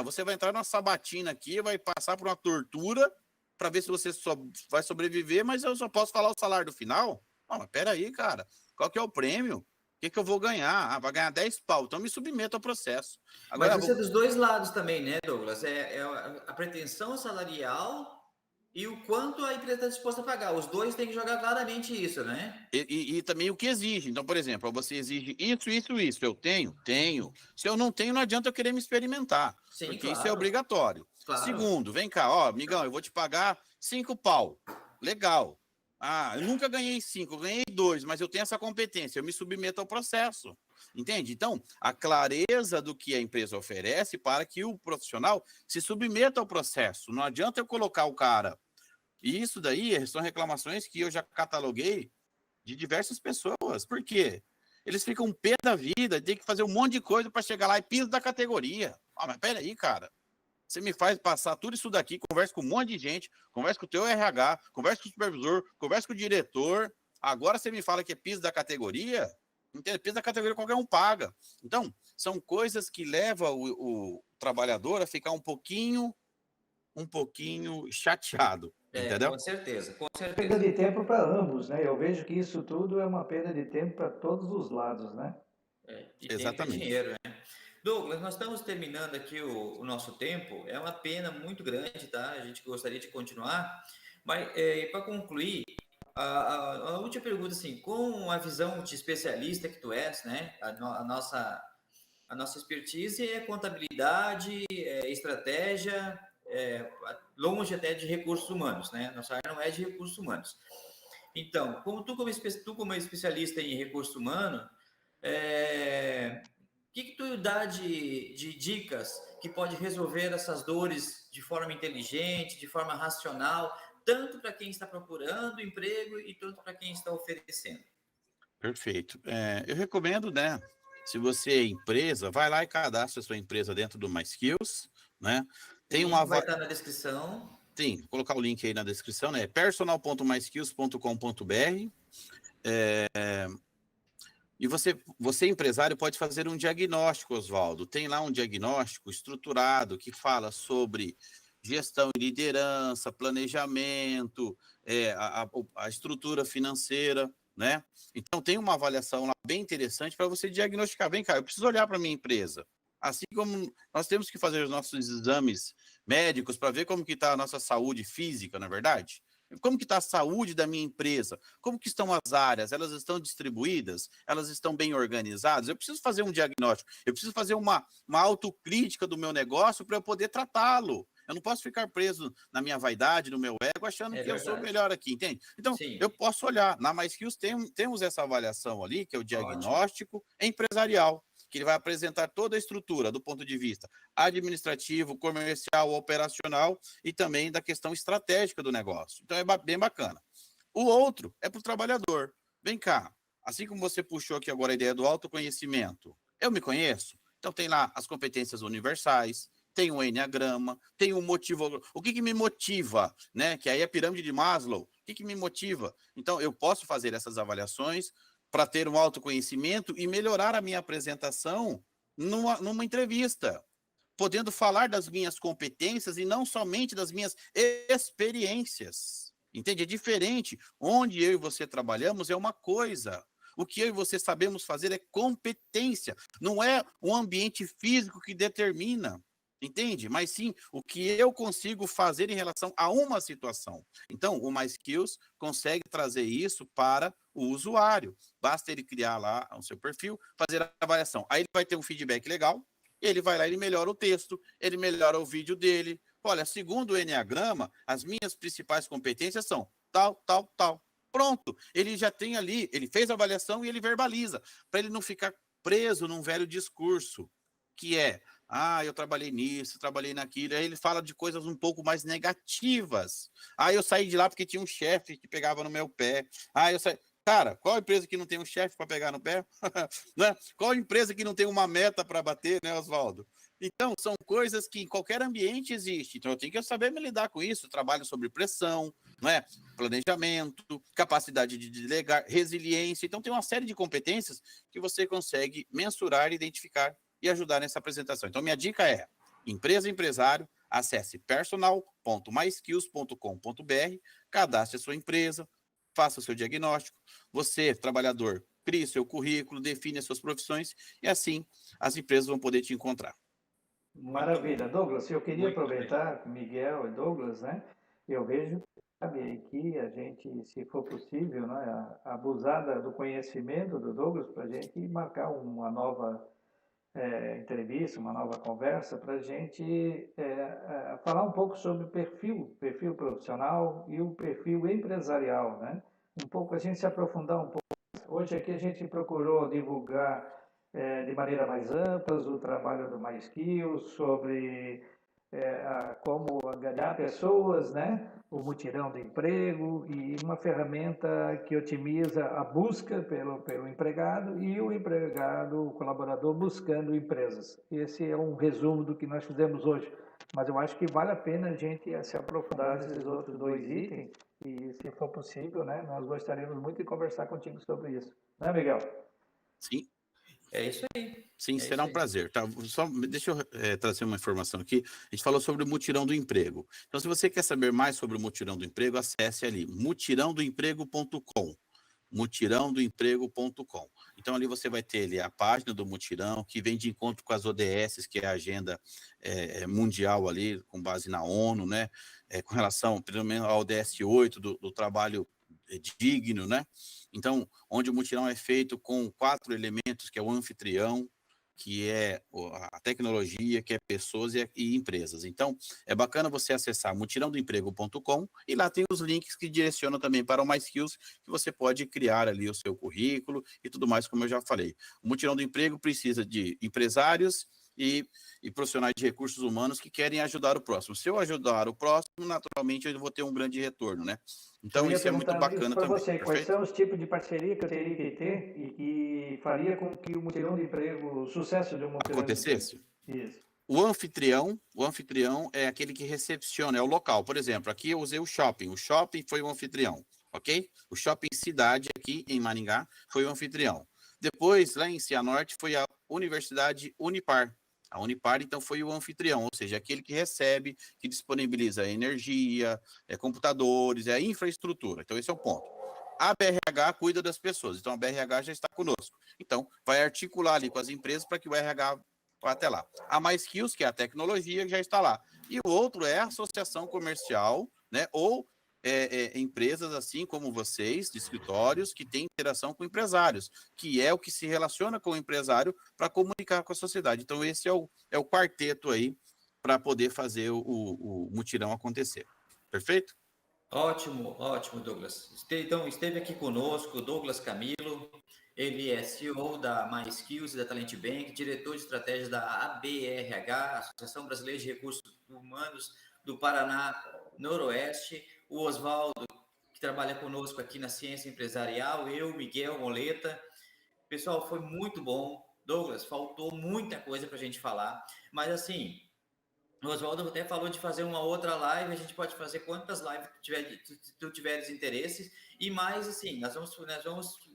Você vai entrar numa sabatina aqui, vai passar por uma tortura para ver se você vai sobreviver, mas eu só posso falar o salário do final? Mas peraí, cara, qual que é o prêmio? O que eu vou ganhar? Vai ganhar 10 pau, então me submeto ao processo. Agora, mas isso é dos dois lados também, né, Douglas? A pretensão salarial e o quanto a empresa está disposta a pagar. Os dois têm que jogar claramente isso, né? E também o que exige. Então, por exemplo, você exige isso. Eu tenho? Tenho. Se eu não tenho, não adianta eu querer me experimentar. Sim, porque claro. Isso é obrigatório. Claro. Segundo, vem cá, amigão, eu vou te pagar 5 pau. Legal. Eu nunca ganhei 5, eu ganhei 2, mas eu tenho essa competência, eu me submeto ao processo. Entende? Então, a clareza do que a empresa oferece para que o profissional se submeta ao processo. Não adianta eu colocar o cara. E isso daí são reclamações que eu já cataloguei de diversas pessoas. Por quê? Eles ficam pé da vida, tem que fazer um monte de coisa para chegar lá e piso da categoria. Mas peraí, cara. Você me faz passar tudo isso daqui, conversa com um monte de gente, conversa com o teu RH, conversa com o supervisor, conversa com o diretor. Agora você me fala que é piso da categoria? Piso da categoria qualquer um paga. Então, são coisas que levam o trabalhador a ficar um pouquinho chateado. Entendeu? Com certeza. Perda de tempo para ambos, né? Eu vejo que isso tudo é uma perda de tempo para todos os lados, né? Exatamente. Tempo e dinheiro, né? Douglas, nós estamos terminando aqui o nosso tempo. É uma pena muito grande, tá? A gente gostaria de continuar, mas para concluir, a última pergunta, assim, com a visão de especialista que tu és, né? A nossa expertise é contabilidade, estratégia, longe até de recursos humanos, né? Nossa área não é de recursos humanos. Então, tu como especialista em recursos humanos, o que tu dá de dicas que pode resolver essas dores de forma inteligente, de forma racional, tanto para quem está procurando emprego e tanto para quem está oferecendo? Perfeito. Eu recomendo, né? Se você é empresa, vai lá e cadastra a sua empresa dentro do MySkills, né? Vai estar na descrição. vou colocar o link aí na descrição, né? personal.myskills.com.br. E você, empresário, pode fazer um diagnóstico, Oswaldo. Tem lá um diagnóstico estruturado que fala sobre gestão e liderança, planejamento, a estrutura financeira, né? Então, tem uma avaliação lá bem interessante para você diagnosticar. Vem cá, eu preciso olhar para a minha empresa. Assim como nós temos que fazer os nossos exames médicos para ver como que está a nossa saúde física, não é verdade? Como que está a saúde da minha empresa? Como que estão as áreas? Elas estão distribuídas? Elas estão bem organizadas? Eu preciso fazer um diagnóstico. Eu preciso fazer uma autocrítica do meu negócio para eu poder tratá-lo. Eu não posso ficar preso na minha vaidade, no meu ego, achando que eu sou melhor aqui, entende? Então, eu posso olhar. Na MySkills temos essa avaliação ali, que é o diagnóstico empresarial, que ele vai apresentar toda a estrutura do ponto de vista administrativo, comercial, operacional e também da questão estratégica do negócio. Então, é bem bacana. O outro é para o trabalhador. Vem cá, assim como você puxou aqui agora a ideia do autoconhecimento, eu me conheço? Então, tem lá as competências universais, tem o Enneagrama, tem o motivo. O que me motiva, né? Que aí é a pirâmide de Maslow. O que me motiva? Então, eu posso fazer essas avaliações para ter um autoconhecimento e melhorar a minha apresentação numa entrevista, podendo falar das minhas competências e não somente das minhas experiências. Entende? É diferente. Onde eu e você trabalhamos é uma coisa. O que eu e você sabemos fazer é competência. Não é o ambiente físico que determina. Entende? Mas sim o que eu consigo fazer em relação a uma situação. Então, o MySkills consegue trazer isso para o usuário. Basta ele criar lá o seu perfil, fazer a avaliação. Aí ele vai ter um feedback legal, ele vai lá e ele melhora o texto, ele melhora o vídeo dele. Olha, segundo o Enneagrama, as minhas principais competências são tal, tal, tal. Pronto, ele já tem ali, ele fez a avaliação e ele verbaliza, para ele não ficar preso num velho discurso, que é, eu trabalhei nisso, trabalhei naquilo. Aí ele fala de coisas um pouco mais negativas. Eu saí de lá porque tinha um chefe que pegava no meu pé. Eu saí... Cara, qual empresa que não tem um chefe para pegar no pé? Né? Qual empresa que não tem uma meta para bater, né, Oswaldo? Então, são coisas que em qualquer ambiente existe. Então, eu tenho que saber me lidar com isso. Eu trabalho sobre pressão, né? Planejamento, capacidade de delegar, resiliência. Então, tem uma série de competências que você consegue mensurar, identificar e ajudar nessa apresentação. Então, minha dica é, empresário, acesse personal.myskills.com.br, cadastre a sua empresa, faça o seu diagnóstico, você, trabalhador, crie seu currículo, define as suas profissões e assim as empresas vão poder te encontrar. Maravilha. Douglas, eu queria aproveitar, Miguel e Douglas, né? Eu vejo que a gente, se for possível, né, abusar do conhecimento do Douglas para a gente marcar uma nova entrevista, uma nova conversa, para a gente falar um pouco sobre o perfil profissional e o perfil empresarial, né? Um pouco, a gente se aprofundar um pouco. Hoje aqui a gente procurou divulgar de maneira mais ampla o trabalho do MySkills, sobre como angariar pessoas, né? O mutirão do emprego e uma ferramenta que otimiza a busca pelo empregado e o empregado, o colaborador, buscando empresas. Esse é um resumo do que nós fizemos hoje, mas eu acho que vale a pena a gente se aprofundar nesses outros dois itens e, se for possível, né, nós gostaríamos muito de conversar contigo sobre isso. Né, Miguel? Sim. É isso aí. Sim, será um prazer. Tá? Só deixa eu trazer uma informação aqui. A gente falou sobre o mutirão do emprego. Então, se você quer saber mais sobre o mutirão do emprego, acesse ali mutirãodoemprego.com. mutirãodoemprego.com. Então, ali você vai ter ali a página do mutirão, que vem de encontro com as ODS, que é a agenda mundial ali, com base na ONU, né? Com relação, pelo menos, ao ODS 8, do trabalho digno, né? Então, onde o mutirão é feito com 4 elementos, que é o anfitrião, que é a tecnologia, que é pessoas e empresas. Então, é bacana você acessar mutirãodoemprego.com e lá tem os links que direcionam também para o MySkills, que você pode criar ali o seu currículo e tudo mais, como eu já falei. O Mutirão do Emprego precisa de empresários e profissionais de recursos humanos que querem ajudar o próximo. Se eu ajudar o próximo, naturalmente eu vou ter um grande retorno, né? Então, isso é muito bacana também. Você, quais são os tipos de parceria que eu teria que ter e que faria com que o mutirão de emprego, o sucesso de um mutirão acontecesse? Isso. O anfitrião é aquele que recepciona, é o local. Por exemplo, aqui eu usei o shopping foi o anfitrião, ok? O shopping cidade aqui em Maringá foi o anfitrião. Depois, lá em Cianorte, foi a Universidade Unipar. A Unipar, então, foi o anfitrião, ou seja, aquele que recebe, que disponibiliza energia, computadores, infraestrutura. Então, esse é o ponto. A BRH cuida das pessoas, então a BRH já está conosco. Então, vai articular ali com as empresas para que o RH vá até lá. A MySkills, que é a tecnologia, já está lá. E o outro é a associação comercial, né? Ou empresas assim como vocês, de escritórios, que têm interação com empresários, que é o que se relaciona com o empresário para comunicar com a sociedade. Então, esse é o quarteto aí para poder fazer o mutirão acontecer. Perfeito? Ótimo, ótimo, Douglas. Então, esteve aqui conosco o Douglas Camilo, ele é CEO da MySkills e da Talent Bank, diretor de estratégia da ABRH, Associação Brasileira de Recursos Humanos do Paraná Noroeste, o Oswaldo, que trabalha conosco aqui na Ciência Empresarial, eu, Miguel Moleta. Pessoal, foi muito bom. Douglas, faltou muita coisa para a gente falar, mas assim, o Oswaldo até falou de fazer uma outra live, a gente pode fazer quantas lives tu tiveres interesse, e mais assim, nós vamos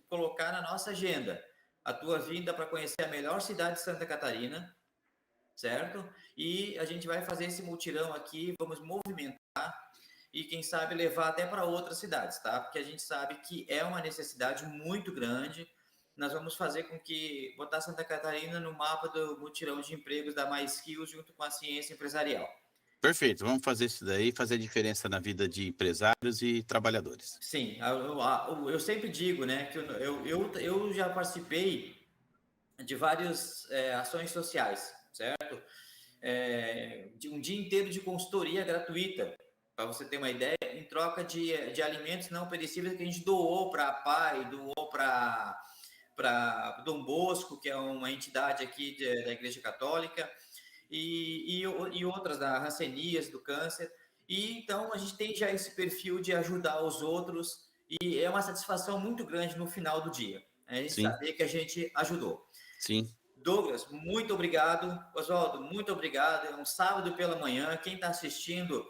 colocar na nossa agenda a tua vinda para conhecer a melhor cidade de Santa Catarina, certo? E a gente vai fazer esse mutirão aqui, vamos movimentar e quem sabe levar até para outras cidades, tá? Porque a gente sabe que é uma necessidade muito grande. Nós vamos fazer com que botar Santa Catarina no mapa do mutirão de empregos da MySkills junto com a ciência empresarial. Perfeito, vamos fazer isso daí, fazer diferença na vida de empresários e trabalhadores. Sim, eu sempre digo, né, que eu já participei de várias ações sociais, certo? De um dia inteiro de consultoria gratuita, para você ter uma ideia, em troca de alimentos não perecíveis que a gente doou para a PAI, doou para Dom Bosco, que é uma entidade aqui da Igreja Católica, e outras da Rancenias, do câncer. E então a gente tem já esse perfil de ajudar os outros e é uma satisfação muito grande no final do dia, a gente saber que a gente ajudou. Sim. Douglas, muito obrigado. Oswaldo, muito obrigado. É um sábado pela manhã. Quem está assistindo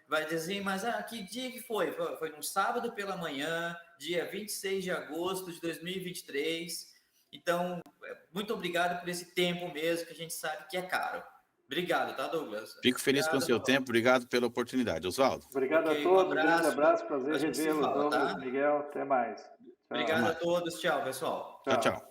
vai dizer, mas que dia que foi? Foi num sábado pela manhã, dia 26 de agosto de 2023. Então, muito obrigado por esse tempo mesmo, que a gente sabe que é caro. Obrigado, tá, Douglas? Fico feliz com o seu tempo, obrigado pela oportunidade. Oswaldo. Obrigado a todos, um grande abraço, prazer revê-los, Douglas, tá? Miguel, até mais. Tchau. Obrigado a todos, tchau, pessoal. Tchau, tchau.